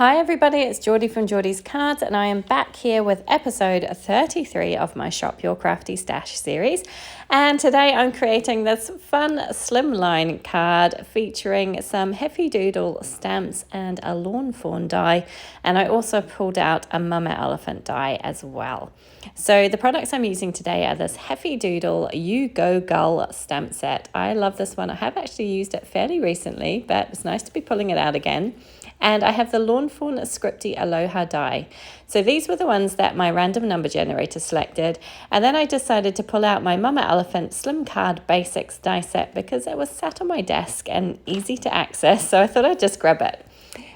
Hi everybody, it's Geordie from Geordie's Cards and I am back here with episode 33 of my Shop Your Crafty Stash series. And today I'm creating this fun slimline card featuring some Heffy Doodle stamps and a lawn fawn die. And I also pulled out a mama elephant die as well. So the products I'm using today are this Heffy Doodle You Go Gull stamp set. I love this one. I have actually used it fairly recently, but it's nice to be pulling it out again. And I have the Lawn Fawn Scripty Aloha die. So these were the ones that my random number generator selected. And then I decided to pull out my Mama Elephant Slim Card Basics die set because it was sat on my desk and easy to access. So I thought I'd just grab it.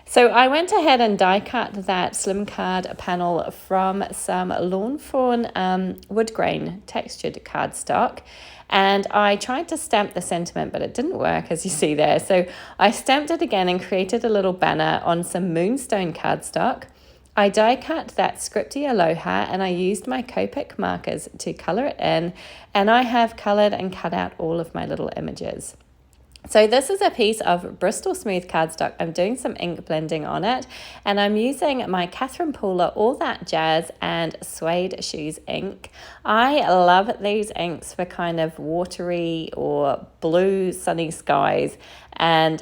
So I went ahead and die cut that slim card panel from some Lawn Fawn Woodgrain textured cardstock. And I tried to stamp the sentiment, but it didn't work, as you see there. So I stamped it again and created a little banner on some Moonstone cardstock. I die cut that Scripty Aloha and I used my Copic Markers to color it in. And I have colored and cut out all of my little images. So this is a piece of Bristol smooth cardstock. I'm doing some ink blending on it and I'm using my Catherine Pooler All That Jazz and Suede Shoes ink. I love these inks for kind of watery or blue sunny skies, and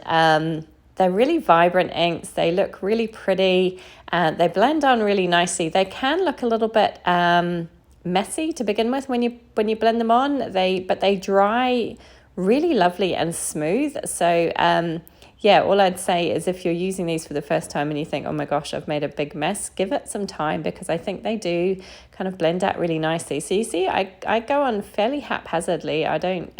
they're really vibrant inks. They look really pretty. They blend on really nicely. They can look a little bit messy to begin with when you blend them on. But they dry really lovely and smooth. So yeah, all I'd say is if you're using these for the first time and you think, oh my gosh, I've made a big mess, give it some time because I think they do kind of blend out really nicely. So you see, I go on fairly haphazardly. I don't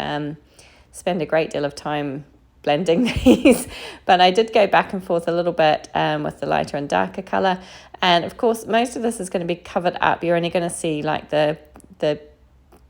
spend a great deal of time blending these, but I did go back and forth a little bit with the lighter and darker color. And of course, most of this is going to be covered up. You're only going to see like the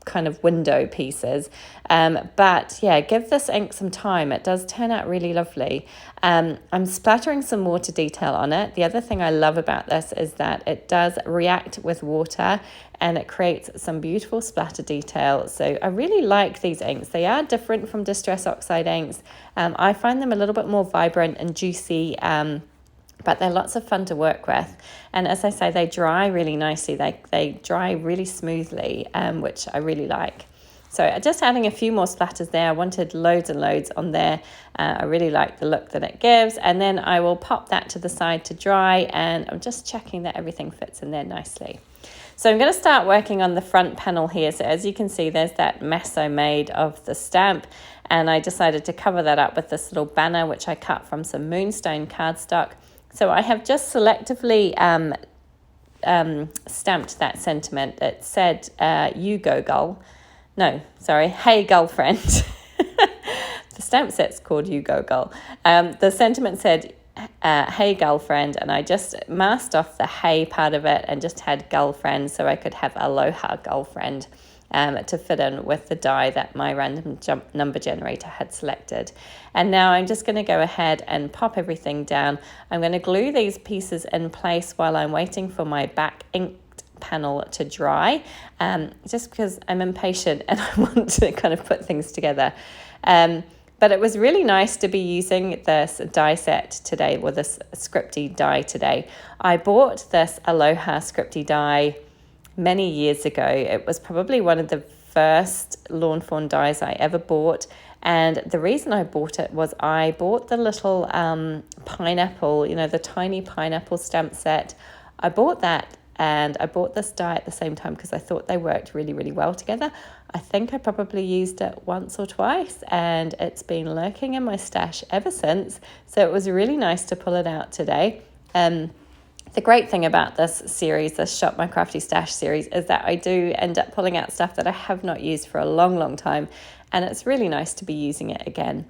kind of window pieces, but yeah, give this ink some time. It does turn out really lovely. I'm splattering some water detail on it. The other thing I love about this is that it does react with water and it creates some beautiful splatter detail. So I really like these inks. They are different from Distress Oxide inks. I find them a little bit more vibrant and juicy, but they're lots of fun to work with. And as I say, they dry really nicely. They dry really smoothly, which I really like. So just adding a few more splatters there. I wanted loads and loads on there. I really like the look that it gives. And then I will pop that to the side to dry. And I'm just checking that everything fits in there nicely. So I'm going to start working on the front panel here. So as you can see, there's that mess I made of the stamp. And I decided to cover that up with this little banner, which I cut from some Moonstone cardstock. So I have just selectively stamped that sentiment. It said, you go Gull. No, sorry, hey girlfriend. The stamp set's called You Go Gull. The sentiment said, hey girlfriend, and I just masked off the hey part of it and just had girlfriend so I could have Aloha girlfriend to fit in with the die that my random number generator had selected. And now I'm just going to go ahead and pop everything down. I'm going to glue these pieces in place while I'm waiting for my back inked panel to dry, just because I'm impatient and I want to kind of put things together. But it was really nice to be using this die set today, or this Scripty die today. I bought this Aloha Scripty die many years ago. It was probably one of the first lawn fawn dies I ever bought. And the reason I bought it was I bought the little pineapple, the tiny pineapple stamp set. I bought that and I bought this die at the same time because I thought they worked really, really well together. I think I probably used it once or twice and it's been lurking in my stash ever since. So it was really nice to pull it out today. The great thing about this series, this Shop My Crafty Stash series, is that I do end up pulling out stuff that I have not used for a long, long time. And it's really nice to be using it again.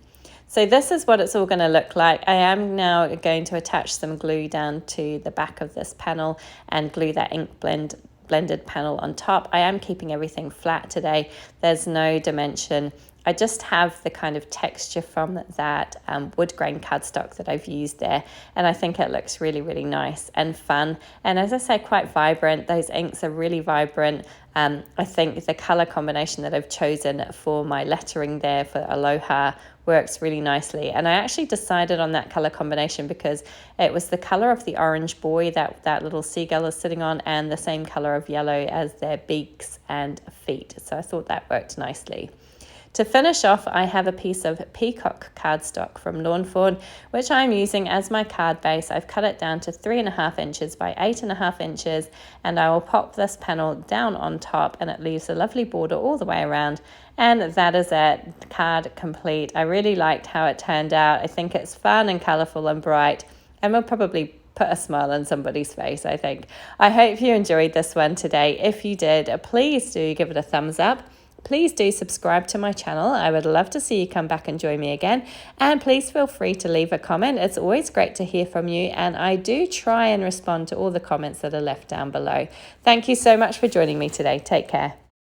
So this is what it's all going to look like. I am now going to attach some glue down to the back of this panel and glue that ink blended panel on top. I am keeping everything flat today. There's no dimension. I just have the kind of texture from that Woodgrain cardstock that I've used there. And I think it looks really, really nice and fun. And as I say, quite vibrant. Those inks are really vibrant. I think the color combination that I've chosen for my lettering there for Aloha works really nicely. And I actually decided on that color combination because it was the color of the orange buoy that little seagull is sitting on, and the same color of yellow as their beaks and feet. So I thought that worked nicely. To finish off, I have a piece of Peacock cardstock from Fawn, which I'm using as my card base. I've cut it down to 3.5 inches by 8.5 inches, and I will pop this panel down on top, and it leaves a lovely border all the way around. And that is it, card complete. I really liked how it turned out. I think it's fun and colourful and bright, and will probably put a smile on somebody's face, I think. I hope you enjoyed this one today. If you did, please do give it a thumbs up. Please do subscribe to my channel. I would love to see you come back and join me again. And please feel free to leave a comment. It's always great to hear from you. And I do try and respond to all the comments that are left down below. Thank you so much for joining me today. Take care.